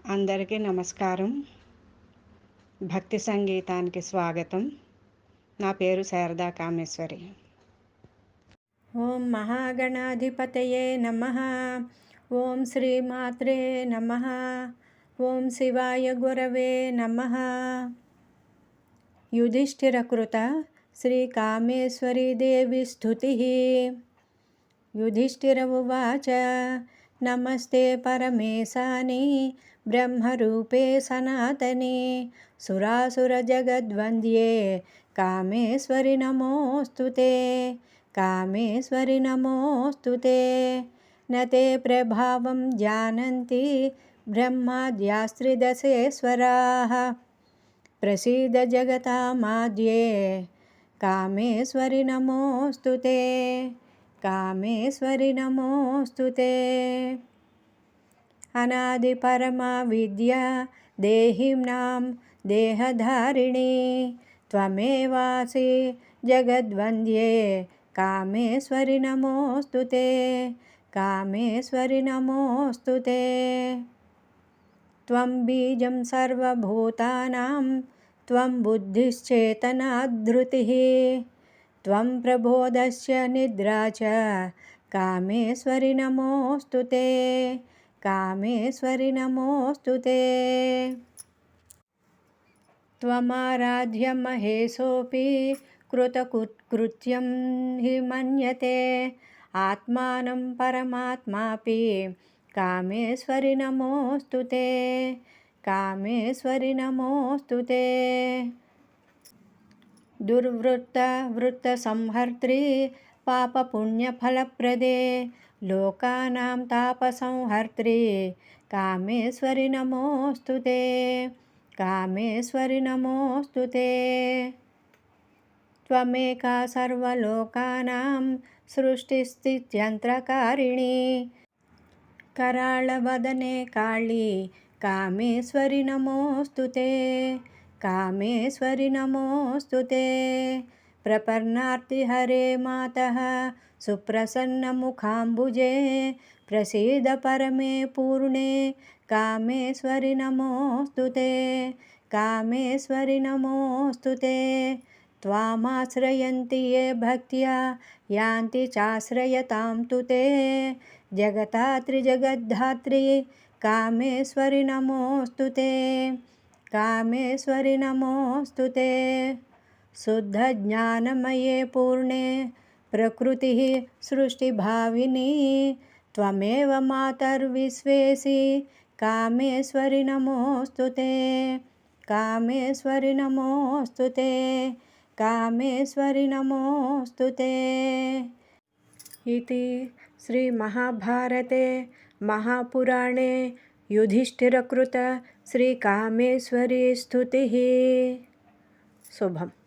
అందరికీ నమస్కారం. భక్తి సంగీతానికి స్వాగతం. నా పేరు శారదా కామేశ్వరి. ఓం మహాగణాధిపతయే నమః. ఓం శ్రీమాత్రే నమః. ఓం శివాయ గురవే నమః. యుధిష్ఠిరకృత శ్రీకామేశ్వరీ దేవి స్తుతిః. యుధిష్ఠిర ఉవాచ నమస్తే పరమేశాని బ్రహ్మరూపే సనాతనే సురాసురజగద్వంద్యే కామేశ్వరి నమోస్తుతే. కామేశ్వరి నమోస్తుతే. నతే ప్రభావం జానంతి బ్రహ్మాద్యాస్త్రిదశేశ్వరాః ప్రసీద జగతామాద్యే కామేశ్వరి నమోస్తుతే. కామేశ్వరి నమోస్తుతే. అనాది పరమా విద్యా దేహినాం దేహధారిణి త్వమేవాసి జగద్వంద్యే కామేశ్వరి నమోస్తుతే. కామేశ్వరి నమోస్తుతే. త్వం బీజం సర్వభూతానాం త్వం బుద్ధిశ్చేతనాధృతిః త్వం ప్రబోధస్య నిద్రా చ కామేశ్వరి నమోస్తుతే. కామేశ్వరి నమోస్తుతే. త్వమారాధ్య మహేశోऽపి కృతకృత్యం హి మన్యతే ఆత్మానం పరమాత్మాపి కామేశ్వరి నమోస్తుతే. కామేశ్వరి నమోస్తుతే. దుర్వృత్త వృత్త సంహర్త్రి పాప పుణ్యఫలప్రదే లోకానాం తాపసంహర్త్రి కామేశ్వరి నమోస్తుతే. కామేశ్వరి నమోస్తుతే. త్వమేకా సర్వలోకానాం సృష్టిస్థిత్యంత్రకారిణి कराळवदने काळी कामेश्वरि नमोस्तुते. कामेश्वरि नमोस्तुते. प्रपन्नार्तिहरे मातः सुप्रसन्नमुखाम्बुजे प्रसीद परमे पूर्णे कामेश्वरि नमोस्तुते. कामेश्वरि नमोस्तुते. त्वामाश्रयन्ति ये भक्त्या यान्ति चाश्रयतां तु ते जगता त्रिजगद्धात्री कामेश्वरि नमोस्तुते. कामेश्वरि नमोस्तुते. शुद्धज्ञानमये पूर्णे प्रकृतिः सृष्टिभाविनी त्वमेव मातर्विश्वेसि कामेश्वरि नमोस्तुते. कामेश्वरि नमोस्तुते. कामेश्वरि नमोस्तुते. इति श्रीमहाभारते महापुराणे युधिष्ठिरकृत श्रीकामेश्वरी स्तुतिः. शुभम्.